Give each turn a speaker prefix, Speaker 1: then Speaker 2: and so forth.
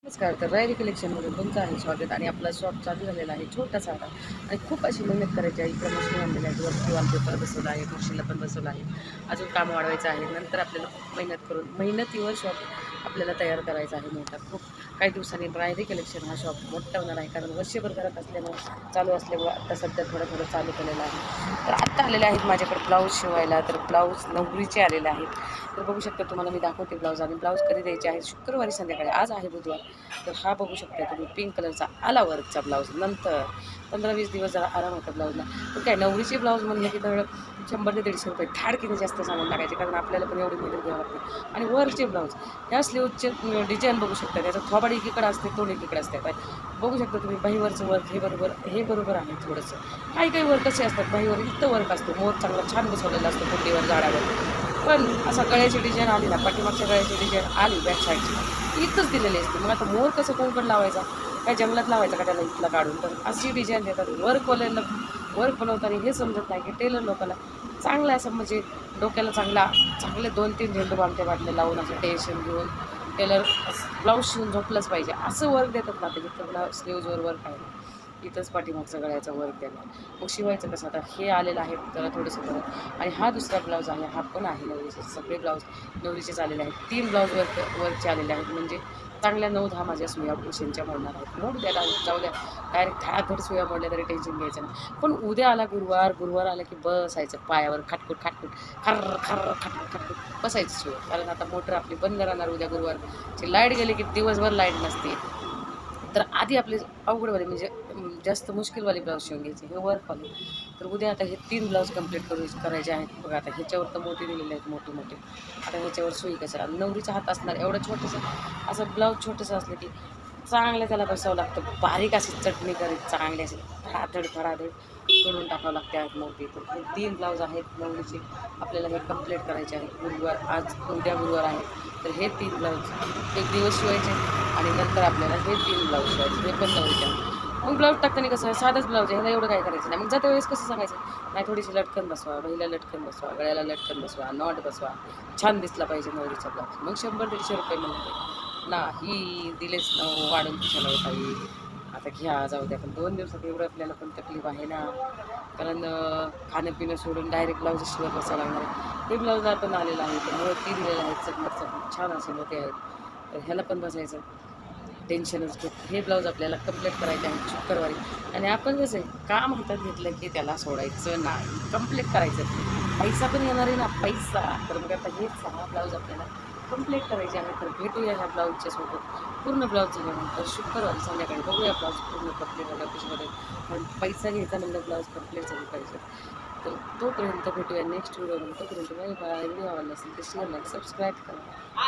Speaker 1: नमस्कार. तर रायरी कलेक्शनमध्ये तुमचं आहे स्वागत. आणि आपला शॉप चालू झालेला आहे छोटासा आता. आणि खूप अशी मेहनत करायची आहे. इकडं मशीन आणलेली आहे, वरती वॉलपेपर बसवला आहे, मशीनला पण बसवलं आहे. अजून काम वाढवायचं आहे. नंतर आपल्याला खूप मेहनत करून मेहनतीवर शॉप आपल्याला तयार करायचा आहे मोठा. खूप काही दिवसांनी रायरी कलेक्शन हा शॉप मोठा होणार आहे, कारण वर्षभर घरात असल्यामुळं चालू असल्यामुळं आत्ता सध्या थोडं चालू केलेलं आहे. तर आत्ता आलेले आहेत माझ्याकडे ब्लाऊज शिवायला. तर ब्लाऊज नवरीचे आलेले आहेत. तर बघू शकता, तुम्हाला मी दाखवते ब्लाऊज. आणि ब्लाऊज कधी द्यायचे आहेत? शुक्रवारी संध्याकाळी. आज आहे बुधवार. तर हा बघू शकता तुम्ही, पिंक कलरचा आला वर्कचा ब्लाऊज. नंतर 15-20 दिवस जरा आराम होता ब्लाऊजला. पण काय, नवरीचे ब्लाऊज म्हणलं की तर 100 ते 150 रुपये धाडकीने जास्त सामान लागायचे, कारण आपल्याला पण एवढी मेहनत घ्यावं लागते. आणि वरचे ब्लाऊज, ह्या स्लीवचे डिझाईन बघू शकता, त्याचं थोबाड एकीकडे असते, तोंड एकीकडे असते. बघू शकता तुम्ही, बाहीवरचं वर्क हे बरोबर आहे थोडंसं. काही वर्क असे असतात, बाहीवर इथं वर्क असतो, मोर चांगला छान बसवलेला असतो कुंडीवर, झाडावर. पण असा गळ्याची डिझाईन आली ना, पाठीमागच्या गळ्याची डिझाईन आली बॅक साईडची, इथंच दिलेली असते. मग आता मोर कसं कोणकडे लावायचा? काय जंगलात लावायचा का त्याला इथला काढून? तर अशी डिझाईन देतात वर्कवाल्यांना. वर्क बनवताना हे समजत नाही की टेलर लोकांना चांगलं असं, म्हणजे डोक्याला चांगले 2-3 झेंडू बामट्या बाटल्या लावून असं टेन्शन घेऊन टेलर ब्लाऊज शिवून झोपलंच पाहिजे असं वर्क देतात ना. तर स्लीव्जवर वर्क आहे, इथंच पाठीमागचा गळ्याचा वर्क देणार. मग शिवायचं कसं? आता हे आलेलं आहे त्याला थोडंसं बरं. आणि हा दुसरा ब्लाऊज आहे, हा पण आहे नवरीचे. सगळे ब्लाऊज नवरीचेच आलेले आहेत. 3 ब्लाऊज वर्कचे आलेले आहेत. म्हणजे चांगल्या 9-10 माझ्या सुया मशीनच्या भरणार आहेत. मग त्याला जाऊ द्या, डायरेक्ट धाडधड सुया पडल्या तरी टेन्शन घ्यायचं नाही. पण उद्या आला गुरुवार आला की बसायचं पायावर खाटकूट खर्र खटखूट बसायचं शिवाय. कारण आता मोटर आपली बंद राहणार उद्या गुरुवारची. लाईट गेली की दिवसभर लाईट नसते. तर आधी आपले अवघडवाले, म्हणजे जास्त मुश्किलवाले ब्लाऊज शिवून घ्यायचे, हे वर्कवाले. तर उद्या आता हे 3 ब्लाऊज कंप्लीट करायचे आहेत. बघा, आता ह्याच्यावर तर मोठे दिलेले आहेत, मोठे. आता ह्याच्यावर सुई कशाला? नवरीचा हात असणार एवढं छोटंसं असं ब्लाऊज, छोटंसं असलं की चांगलं त्याला बसावं लागतं. बारीक अशी चटणी करीत चांगली अशी धडाधड तोडून टाकावं लागते आहेत मोठी. तर हे 3 ब्लाऊज आहेत नवरीचे, आपल्याला हे कंप्लीट करायचे आहेत. उद्या गुरुवार आहे. तर हे 3 ब्लाऊज एक दिवस शिवायचे, आणि नंतर आपल्याला हे 3 ब्लाऊज शिवायचे, हे पण नवरीचे. मग ब्लाऊज टाकताना कसं, साधंच ब्लाऊज आहे, ह्याला एवढं काय करायचं नाही. मग जाते वेळेस कसं सांगायचं? नाही, थोडीशी लटकन बसवा, बहिला लटकन बसवा, गळ्याला लटकन बसवा, नॉट बसवा, छान दिसला पाहिजे नवरीचा ब्लाऊज. मग 100-150 रुपये म्हणते नाही, दिलेच न वाढून कशाला काही. आता घ्या, जाऊ द्या. पण 2 दिवसात एवढं आपल्याला पण तकलीफ आहे ना, कारण खाणं पिणं सोडून डायरेक्ट ब्लाऊज शिवत बसावं लागणार आहे. हे ब्लाऊज आपण आलेलं आहे, तर मोठी दिलेलं आहे, चकमक छान असे मोठे आहेत. तर ह्याला पण बसायचं टेन्शनच घेत. हे ब्लाऊज आपल्याला कंप्लीट करायचे आहे शुक्रवारी. आणि आपण कसं आहे, काम हातात घेतलं की त्याला सोडायचं नाही, कंप्लीट करायचं. पैसा पण येणार आहे ना, पैसा. तर मग आता हे 6 ब्लाऊज आपल्याला कंप्लीट करायचे आहे. तर भेटूया ह्या ब्लाऊजच्या सोबत. पूर्ण ब्लाऊज झाल्यानंतर शुक्रवारी संध्याकाळी बघूया ब्लाऊज पूर्ण कंप्लीट झाला कशामध्ये. पण पैसा घ्यायचा म्हणजे ब्लाऊज कंप्लीट झाली पाहिजे. तर तोपर्यंत भेटूया नेक्स्ट व्हिडिओमध्ये. तोपर्यंत बाय बाय. व्हिडिओ आवडला असेल तर शेअर लाईक सबस्क्राईब करा.